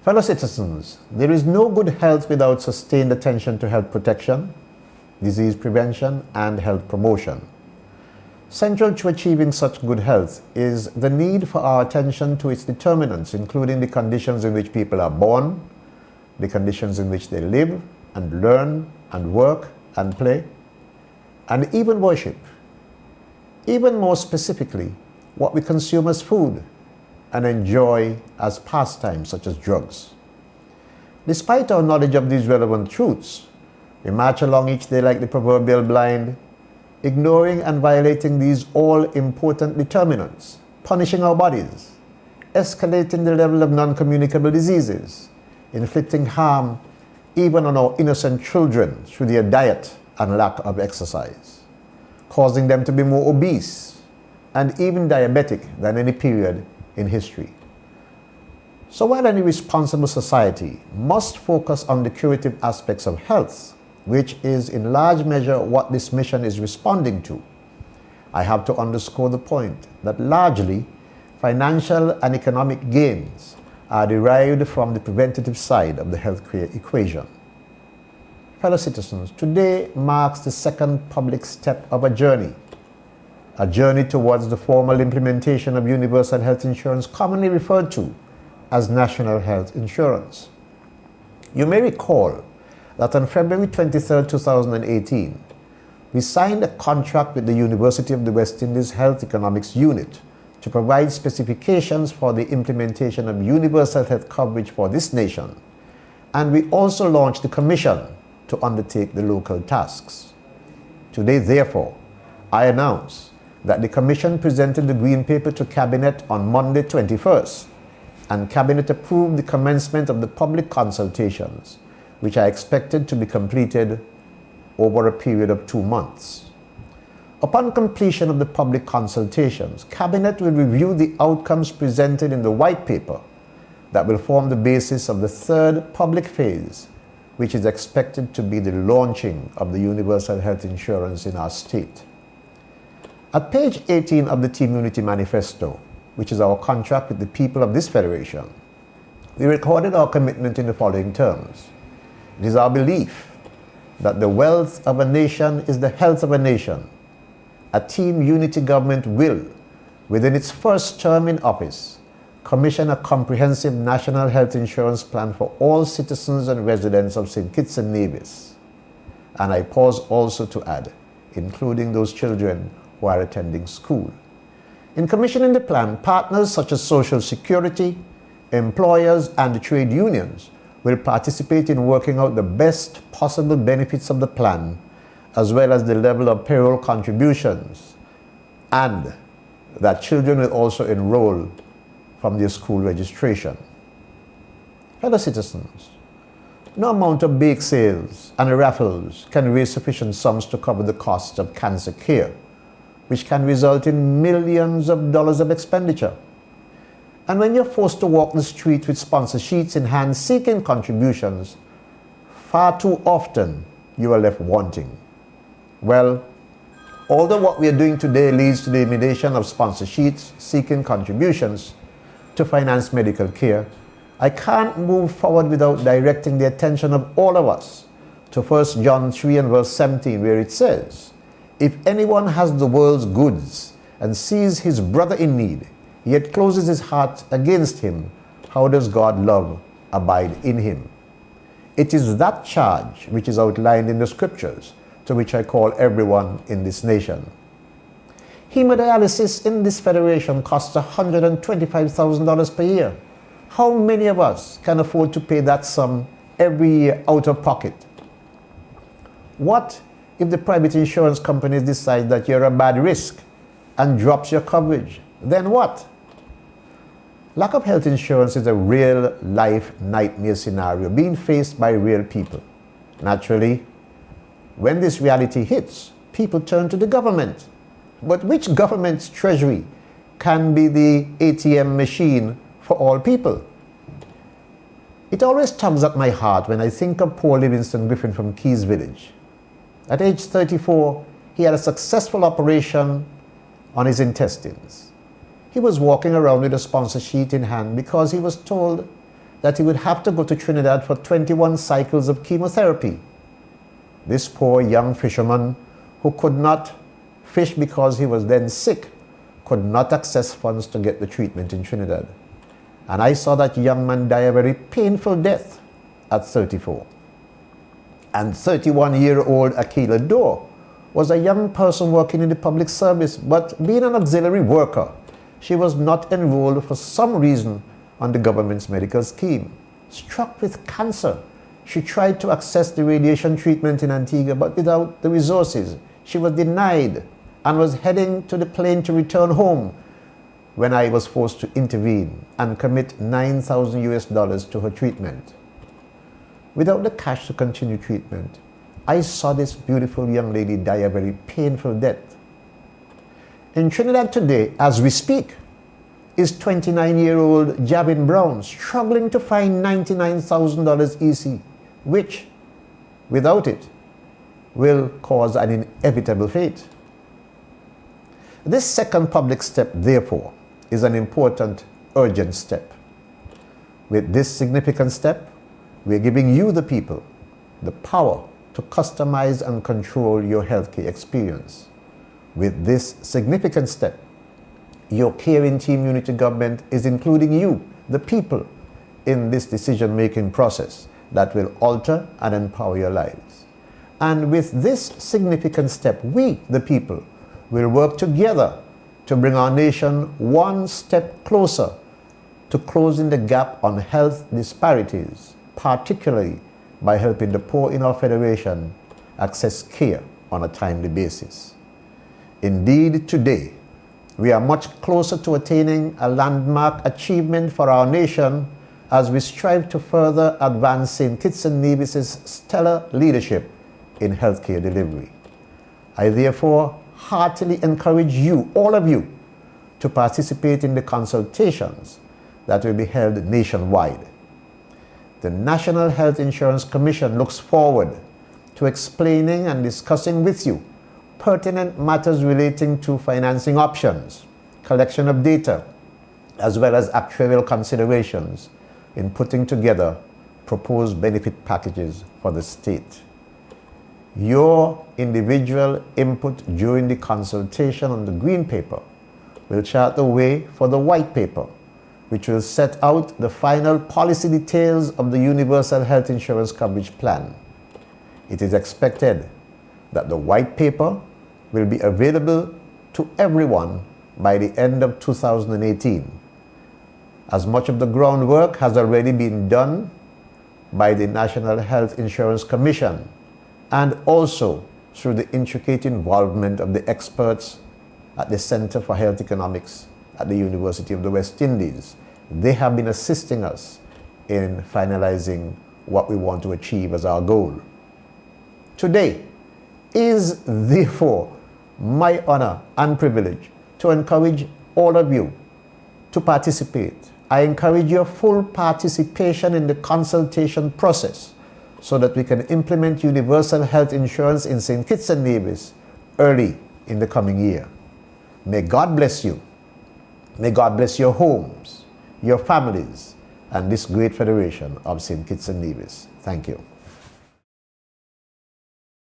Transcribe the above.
Fellow citizens, there is no good health without sustained attention to health protection, disease prevention, and health promotion. Central to achieving such good health is the need for our attention to its determinants, including the conditions in which people are born, the conditions in which they live and learn and work and play, and even worship. Even more specifically, what we consume as food and enjoy as pastimes, such as drugs. Despite our knowledge of these relevant truths, we march along each day like the proverbial blind, ignoring and violating these all-important determinants, punishing our bodies, escalating the level of non-communicable diseases, inflicting harm even on our innocent children through their diet and lack of exercise, causing them to be more obese and even diabetic than any period in history. So while any responsible society must focus on the curative aspects of health, which is in large measure what this mission is responding to, I have to underscore the point that largely financial and economic gains are derived from the preventative side of the healthcare equation. Fellow citizens, today marks the second public step of a journey towards the formal implementation of universal health insurance, commonly referred to as national health insurance. You may recall that on February 23, 2018, we signed a contract with the University of the West Indies Health Economics Unit to provide specifications for the implementation of universal health coverage for this nation, and we also launched the commission to undertake the local tasks. Today, therefore, I announce that the Commission presented the Green Paper to Cabinet on Monday 21st, and Cabinet approved the commencement of the public consultations, which are expected to be completed over a period of 2 months. Upon completion of the public consultations, Cabinet will review the outcomes presented in the White Paper that will form the basis of the third public phase, which is expected to be the launching of the universal health insurance in our state. At page 18 of the Team Unity Manifesto, which is our contract with the people of this federation, we recorded our commitment in the following terms. It is our belief that the wealth of a nation is the health of a nation. A Team Unity government will, within its first term in office, commission a comprehensive national health insurance plan for all citizens and residents of St. Kitts and Nevis. And I pause also to add, including those children who are attending school. In commissioning the plan, partners such as Social Security, employers, and the trade unions will participate in working out the best possible benefits of the plan, as well as the level of payroll contributions, and that children will also enroll from their school registration. Fellow citizens, no amount of bake sales and raffles can raise sufficient sums to cover the costs of cancer care, which can result in millions of dollars of expenditure. And when you're forced to walk the street with sponsor sheets in hand seeking contributions, far too often you are left wanting. Well, although what we are doing today leads to the elimination of sponsor sheets seeking contributions to finance medical care, I can't move forward without directing the attention of all of us to 1 John 3 and verse 17, where it says, "If anyone has the world's goods and sees his brother in need, yet closes his heart against him, how does God love abide in him?" It is that charge which is outlined in the scriptures, to which I call everyone in this nation. Hemodialysis in this federation costs $125,000 per year. How many of us can afford to pay that sum every year out of pocket? What if the private insurance companies decide that you're a bad risk and drops your coverage? Then what? Lack of health insurance is a real life nightmare scenario being faced by real people. Naturally, when this reality hits, people turn to the government. But which government's treasury can be the ATM machine for all people? It always tugs at my heart when I think of poor Livingston Griffin from Keys Village. At age 34, he had a successful operation on his intestines. He was walking around with a sponsor sheet in hand because he was told that he would have to go to Trinidad for 21 cycles of chemotherapy. This poor young fisherman, who could not fish because he was then sick, could not access funds to get the treatment in Trinidad. And I saw that young man die a very painful death at 34. And 31-year-old Akila Dore was a young person working in the public service, but being an auxiliary worker, she was not enrolled for some reason on the government's medical scheme. Struck with cancer, she tried to access the radiation treatment in Antigua, but without the resources. She was denied and was heading to the plane to return home when I was forced to intervene and commit $9,000 to her treatment. Without the cash to continue treatment, I saw this beautiful young lady die a very painful death. In Trinidad today, as we speak, is 29-year-old Javin Brown struggling to find $99,000 EC, which, without it, will cause an inevitable fate. This second public step, therefore, is an important, urgent step. With this significant step, we are giving you, the people, the power to customize and control your healthcare experience. With this significant step, your caring team unity government is including you, the people, in this decision-making process that will alter and empower your lives. And with this significant step, we, the people, will work together to bring our nation one step closer to closing the gap on health disparities, particularly by helping the poor in our federation access care on a timely basis. Indeed, today, we are much closer to attaining a landmark achievement for our nation as we strive to further advance St. Kitts and Nevis's stellar leadership in healthcare delivery. I therefore heartily encourage you, all of you, to participate in the consultations that will be held nationwide. The National Health Insurance Commission looks forward to explaining and discussing with you pertinent matters relating to financing options, collection of data, as well as actuarial considerations in putting together proposed benefit packages for the state. Your individual input during the consultation on the green paper will chart the way for the white paper, which will set out the final policy details of the Universal Health Insurance Coverage Plan. It is expected that the white paper will be available to everyone by the end of 2018. As much of the groundwork has already been done by the National Health Insurance Commission, and also through the intricate involvement of the experts at the Center for Health Economics at the University of the West Indies. They have been assisting us in finalizing what we want to achieve as our goal. Today is therefore my honor and privilege to encourage all of you to participate. I encourage your full participation in the consultation process so that we can implement universal health insurance in St. Kitts and Nevis early in the coming year. May God bless you. May God bless your homes, your families, and this great federation of St. Kitts and Nevis. Thank you.